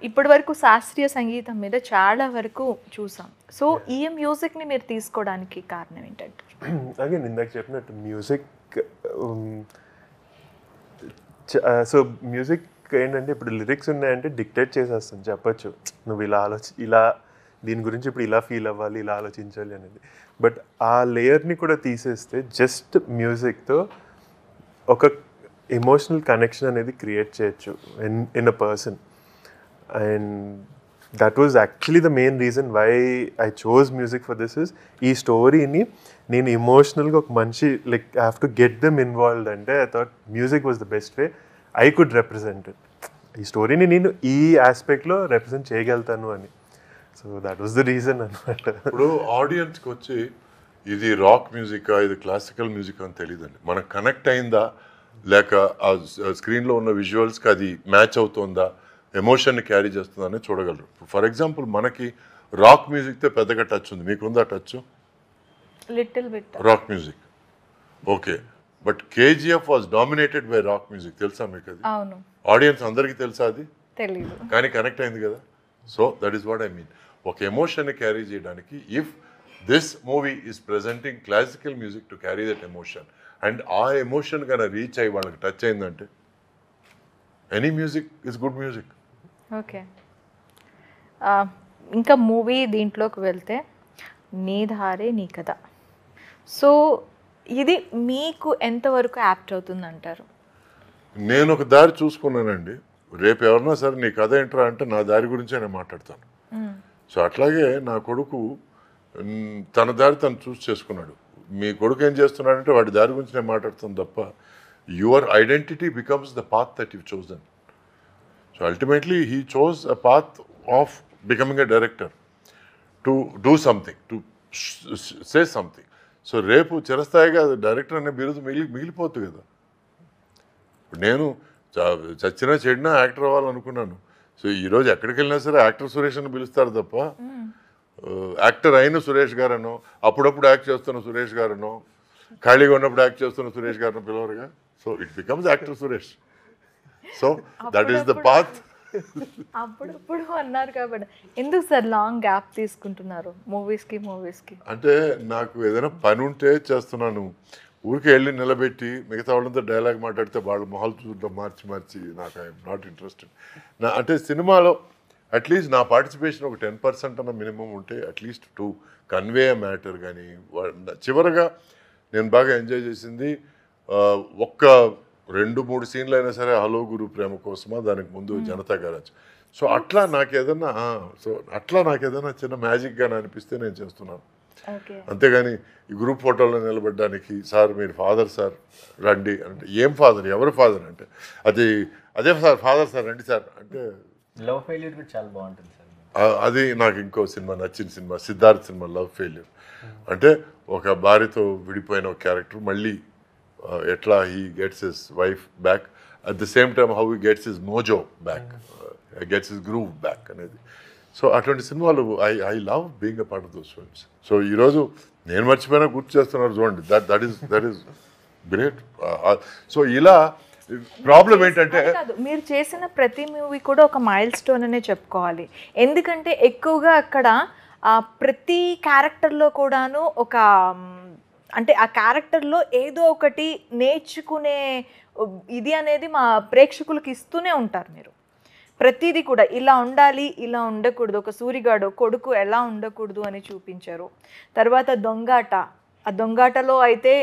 ఇప్పటి వరకు శాస్త్రీయ సంగీతం మీద చాలా వరకు చూసాం. సో ఈ మ్యూజిక్ని మీరు తీసుకోవడానికి కారణం ఏంటంటే? అగైన్ ఇందాక చెప్పినట్టు మ్యూజిక్, సో మ్యూజిక్ ఏంటంటే ఇప్పుడు లిరిక్స్ ఉన్నాయంటే డిక్టేట్ చేసేస్తాను, చెప్పచ్చు నువ్వు ఇలా దీని గురించి ఇప్పుడు ఇలా ఫీల్ అవ్వాలి, ఇలా ఆలోచించాలి అనేది. బట్ ఆ లేయర్ని కూడా తీసేస్తే జస్ట్ మ్యూజిక్తో ఒక ఎమోషనల్ కనెక్షన్ అనేది క్రియేట్ చేయొచ్చు in a person. And that was actually the main reason why I chose music for this is, ఈ స్టోరీని నేను ఎమోషనల్గా ఒక మనిషి like I have to get them involved అంటే I thought music was the best way I could represent it. ఈ స్టోరీని నేను ఈ ఆస్పెక్ట్లో రిప్రజెంట్ చేయగలుగుతాను అని. So that was the reason అనమాట. ఇప్పుడు ఆడియన్స్కి వచ్చి ఇది రాక్ మ్యూజికా, ఇది క్లాసికల్ మ్యూజిక్ అని తెలియదండి. మనకు కనెక్ట్ అయిందా, లేక ఆ స్క్రీన్లో ఉన్న విజువల్స్కి అది మ్యాచ్ అవుతుందా, ఎమోషన్ని క్యారీ చేస్తుందా అని చూడగలరు. ఫర్ ఎగ్జాంపుల్ మనకి రాక్ మ్యూజిక్తో పెద్దగా టచ్ ఉంది, మీకుందా touch? Little bit rock music okay, but KGF was dominated by rock music, తెలుసా మీకు అది? అవును, ఆడియన్స్ అందరికీ తెలుసా అది? తెలీదు, కానీ కనెక్ట్ అయింది కదా. So that is what I mean. ఒక ఎమోషన్ని క్యారీ చేయడానికి if this movie is presenting classical music to carry that emotion, and ఆ ఎమోషన్ కన్నా రీచ్ అయ్యి వాళ్ళకి టచ్ అయిందంటే any music is good music. Okay. ఇంకా మూవీ దీంట్లోకి వెళ్తే నీ ధారే నీ కథ, సో ఇది మీకు ఎంతవరకు యాప్ట్ అవుతుంది అంటారు? నేను ఒక దారి చూసుకున్నానండి. రేపు ఎవరన్నా సరే నీ కథ ఏంట్రా అంటే నా దారి గురించే నేను మాట్లాడతాను. సో అట్లాగే నా కొడుకు తన దారి తను చూస్ చేసుకున్నాడు. మీ కొడుకు ఏం చేస్తున్నాడంటే వాడి దారి గురించి నేను మాట్లాడుతాను తప్ప, your identity becomes the path that you chosen. So ultimately he chose a path of becoming a director to do something, to say something. So రేపు చిరస్థాయిగా డైరెక్టర్ అనే బిరుదు మిగిలిపోతుంది కదా. నేను చచ్చినా చెడినా యాక్టర్ అవ్వాలనుకున్నాను. సో ఈరోజు ఎక్కడికి వెళ్ళినా సరే యాక్టర్ సురేష్ అని పిలుస్తారు తప్ప యాక్టర్ అయిన సురేష్ గారనో, అప్పుడప్పుడు యాక్ట్ చేస్తున్న సురేష్ గారనో, ఖాళీగా ఉన్నప్పుడు యాక్ట్ చేస్తున్న సురేష్ గారినో పిలవరుగా. So it becomes actor Suresh. So that is the path. అప్పుడప్పుడు అన్నారు కాబట్టి ఎందుకు సార్ లాంగ్ గ్యాప్ తీసుకుంటున్నారు మూవీస్కి? అంటే నాకు ఏదైనా పని ఉంటే చేస్తున్నాను. ఊరికి వెళ్ళి నిలబెట్టి మిగతా వాళ్ళంతా డైలాగ్ మాట్లాడితే వాళ్ళ మొహాలు చూడడం మార్చి నాకు ఐఎమ్ నాట్ ఇంట్రెస్టెడ్. అంటే సినిమాలో అట్లీస్ట్ నా పార్టిసిపేషన్ ఒక 10% అన్న మినిమం ఉంటే at least to convey a matter. కానీ చివరగా నేను బాగా ఎంజాయ్ చేసింది ఒక్క 2-3 సీన్లు అయినా సరే హలో గురు ప్రేమ కోసమా, దానికి ముందు జనతా గ్యారేజ్. సో అట్లా నాకు ఏదైనా చిన్న మ్యాజిక్గా అనిపిస్తే నేను చేస్తున్నాను. అంతేగాని ఈ గ్రూప్ ఫోటోలో నిలబడడానికి సార్ మీరు ఫాదర్ సార్ రండి అంటే ఏం ఫాదర్, ఎవరు ఫాదర్ అంటే అదే సార్ ఫాదర్ సార్ రండి సార్ అంటే లవ్ ఫెయిల్యూర్ కూడా చాలా బాగుంటుంది సార్. అది నాకు ఇంకో సినిమా నచ్చిన cinema Siddharth cinema love failure. అంటే ఒక భార్యతో విడిపోయిన ఒక క్యారెక్టర్ మళ్ళీ ఎట్లా he gets his wife back, at the same time how he gets his Mojo back, gets his groove back అనేది. సో అటువంటి సినిమాలు I love being a part of those films. So ఈరోజు నేను మర్చిపోయినా గుర్తు చేస్తున్నారు చూడండి, దట్ ఈస్ గ్రేట్. సో ఇలా ప్రాబ్లం ఏంటంటే మీరు చేసిన ప్రతి మూవీ కూడా ఒక మైల్ స్టోన్ అనే చెప్పుకోవాలి. ఎందుకంటే ఎక్కువగా అక్కడ ప్రతి క్యారెక్టర్లో కూడాను ఒక అంటే ఆ క్యారెక్టర్లో ఏదో ఒకటి నేర్చుకునే ఇది అనేది మా ప్రేక్షకులకు ఇస్తూనే ఉంటారు. మీరు ప్రతిదీ కూడా ఇలా ఉండాలి, ఇలా ఉండకూడదు, ఒక సూరిగాడు కొడుకు ఎలా ఉండకూడదు అని చూపించారు. తర్వాత దొంగాట, ఆ దొంగాటలో అయితే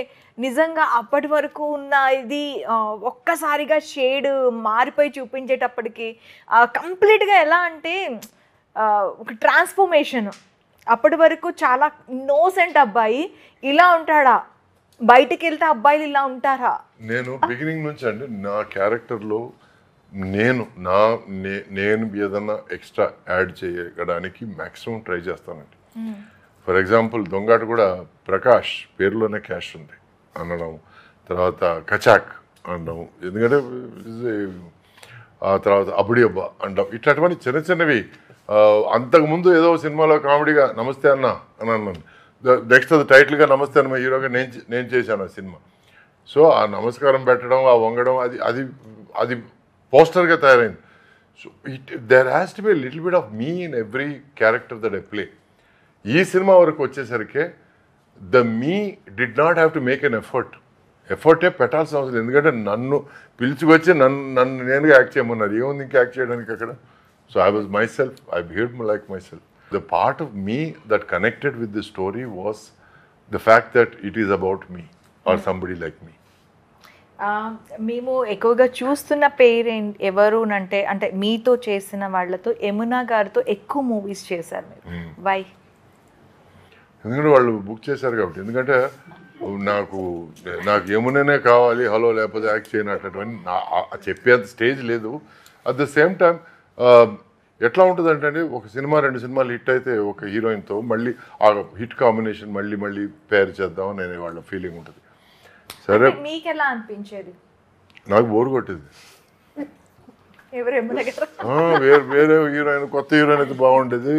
నిజంగా అప్పటి వరకు ఉన్న ఇది ఒక్కసారిగా షేడ్ మారిపోయి చూపించేటప్పటికి కంప్లీట్గా ఎలా అంటే ఒక ట్రాన్స్ఫర్మేషన్. అప్పటి వరకు చాలా ఇన్నోసెంట్ అబ్బాయి ఇలా ఉంటాడా, బయటికి వెళ్తే అబ్బాయిలు ఇలా ఉంటారా? నేను బిగినింగ్ నుంచి అండి నా క్యారెక్టర్లో నేను ఏదన్నా ఎక్స్ట్రా యాడ్ చేయడానికి మ్యాక్సిమం ట్రై చేస్తానండి. ఫర్ ఎగ్జాంపుల్ దొంగాట కూడా ప్రకాష్ పేరులోనే క్యాష్ ఉంది అనడం, తర్వాత కచాక్ అనడం, ఎందుకంటే ఆ తర్వాత అబుడి అబ్బా అనడం, ఇట్లాంటివన్నీ చిన్న చిన్నవి. అంతకుముందు ఏదో సినిమాలో కామెడీగా నమస్తే అన్న అని అన్నాను, నెక్స్ట్ అది టైటిల్గా నమస్తే అన్న హీరోగా నేను చేశాను ఆ సినిమా. సో ఆ నమస్కారం పెట్టడం, ఆ వంగడం అది అది అది పోస్టర్గా తయారైంది. So there has to be little bit of me in every character that I play. ఈ సినిమా వరకు వచ్చేసరికి the me did not have to make an ఎఫర్టే పెట్టాల్సిన అవసరం. ఎందుకంటే నన్ను పిలుచుకొచ్చి నన్ను నేనుగా యాక్ట్ చేయమన్నారు. ఏముంది ఇంకా యాక్ట్ చేయడానికి అక్కడ? So I was myself, I behaved like myself. The part of me that connected with the story was the fact that it is about me or somebody like me. మేము ఎక్కువగా చూస్తున్న పేరు ఎవరు అంటే మీతో చేసిన వాళ్ళతో యమునా గారితో ఎక్కువ మూవీస్ చేశారు మీరు. వై? ఎందుకంటే వాళ్ళు బుక్ చేశారు కాబట్టి. ఎందుకంటే నాకు యముననే కావాలి, హలో లేకపోతే యాక్ట్ చేయనటువంటివన్నీ చెప్పేంత స్టేజ్ లేదు. అట్ ద సేమ్ టైం ఎట్లా ఉంటుందంటే అండి, ఒక సినిమా 2 సినిమాలు హిట్ అయితే ఒక హీరోయిన్తో మళ్ళీ ఆ హిట్ కాంబినేషన్ మళ్ళీ పేరు చేద్దామని అనే వాళ్ళ ఫీలింగ్ ఉంటుంది. సరే, మీకు ఎలా అనిపించేది? నాకు బోర్ కొట్టేది. వేరే హీరోయిన్, కొత్త హీరోయిన్ అయితే బాగుండేది.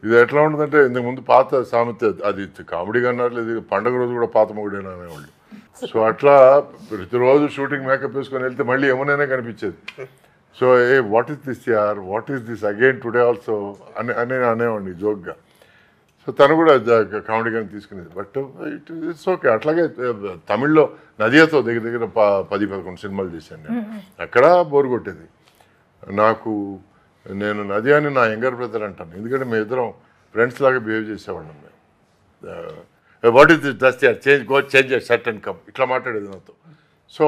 ఇది ఎట్లా ఉంటుందంటే, ఇంతకుముందు పాత సామెత, అది కామెడీగా అన్నారు, లేదు పండగ రోజు కూడా పాత మొగుడేనా అనేవాళ్ళు. సో అట్లా ప్రతిరోజు షూటింగ్ మేకప్ వేసుకొని వెళ్తే మళ్ళీ ఏమనైనా కనిపించేది. సో వాట్ ఈస్ దిస్ యార్, what is this again today also అనేవాడిని జోక్గా. సో తను కూడా కామెడీగానే తీసుకునేది. But it's okay. అట్లాగే తమిళ్లో నదియాతో దగ్గర 10-11 సినిమాలు చేశాను నేను. అక్కడ బోరు కొట్టేది నాకు. నేను నదియాని నా యంగర్ బ్రదర్ అంటాను, ఎందుకంటే మేము ఇద్దరం ఫ్రెండ్స్ లాగా బిహేవ్ చేసేవాళ్ళం. మేము వాట్ ఈస్ దిస్ డస్ట్ యార్, చేంజ్ షర్ట్ అండ్ కమ్, ఇట్లా మాట్లాడేది నాతో. సో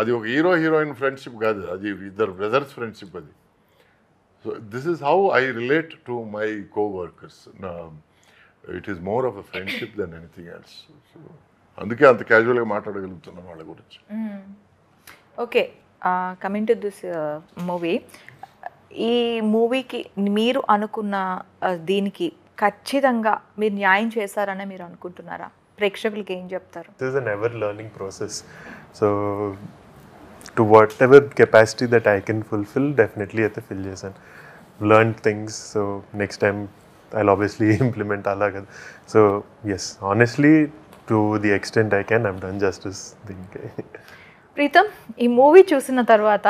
అది ఒక హీరోయిన్ ఫ్రెండ్షిప్ కాదు, అది ఇద్దరు బ్రదర్స్ ఫ్రెండ్షిప్ అది. So this is how I relate to my coworkers. It is more of a friendship than anything else. So అందుకే అంత క్యాజువల్గా మాట్లాడగలుగుతున్నాం వాళ్ళ గురించి. Okay, coming to this movie, ఈ మూవీకి మీరు అనుకున్న దీనికి ఖచ్చితంగా మీరు న్యాయం చేశారని మీరు అనుకుంటున్నారా? ప్రేక్షకులకి ఏం చెప్తారు? This is an ever learning process. So to whatever capacity that I can fulfill, definitely అయితే fill చేశాను. Learned things, so next time I'll obviously implement అలాగా. So yes, honestly to the extent I can, I've done justice దీనికి. ప్రీతం, ఈ movie చూసిన తర్వాత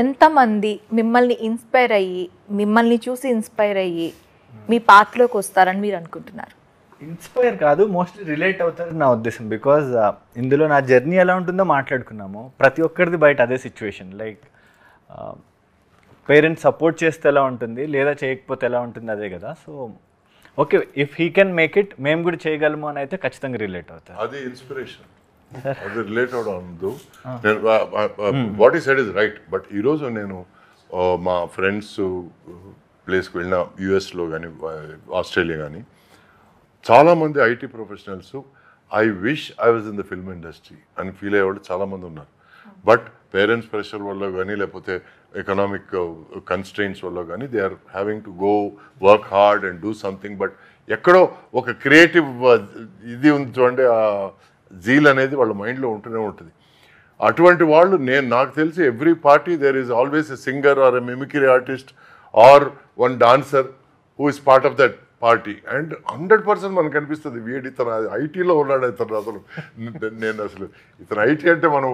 ఎంతమంది మిమ్మల్ని చూసి ఇన్స్పైర్ అయ్యి మీ పాత్రలోకి వస్తారని మీరు అనుకుంటున్నారు? ఇన్స్పైర్ కాదు, మోస్ట్లీ రిలేట్ అవుతారు నా ఉద్దేశం. బికాజ్ ఇందులో నా జర్నీ ఎలా ఉంటుందో మాట్లాడుకున్నాము. ప్రతి ఒక్కరిది బయట అదే సిచ్యువేషన్. లైక్ పేరెంట్స్ సపోర్ట్ చేస్తే ఎలా ఉంటుంది, లేదా చేయకపోతే ఎలా ఉంటుంది, అదే కదా. So okay, if he can make it, మేము కూడా చేయగలము అని అయితే ఖచ్చితంగా రిలేట్ అవుతారు. అది ఇన్స్పిరేషన్, అది రిలేట్ అవడం. వాట్ ఈ సైడ్ ఇస్ రైట్. బట్ ఈరోజు నేను మా ఫ్రెండ్స్ ప్లేస్కి వెళ్ళిన, యూఎస్లో కానీ ఆస్ట్రేలియా కానీ, చాలామంది IT professionals I wish I was in the film industry అని ఫీల్ అయ్యేవాళ్ళు చాలామంది ఉన్నారు. బట్ పేరెంట్స్ ప్రెషర్ వల్ల కానీ, లేకపోతే ఎకనామిక్ కన్స్ట్రెయింట్స్ వల్ల కానీ, they are having to go work hard and do something. But ఎక్కడో ఒక క్రియేటివ్ ఇది ఉంది చూడండి, ఆ జీల్ అనేది వాళ్ళ మైండ్లో ఉంటూనే ఉంటుంది. అటువంటి వాళ్ళు నాకు తెలిసి every party there is always a singer or a mimicry artist or one dancer who is part of that party. And 100% మనకు కనిపిస్తుంది, వీడి ఇతను ఐటీలో ఉన్నాడు, ఇతను అసలు నేను అసలు ఇతను ఐటీ అంటే మనం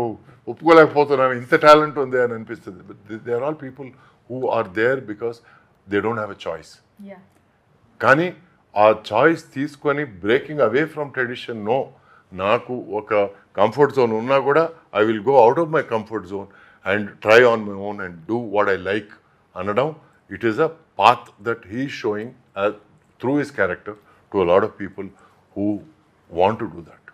ఒప్పుకోలేకపోతున్నాను, ఇంత టాలెంట్ ఉంది అని అనిపిస్తుంది. They are all people who are there because they don't have a choice. కానీ ఆ చాయిస్ తీసుకొని breaking away from tradition, no, నాకు ఒక కంఫర్ట్ జోన్ ఉన్నా కూడా I will go out of my comfort zone and try on my own and do what I like అనడం. It is a path that he is showing through his character to a lot of people who want to do that.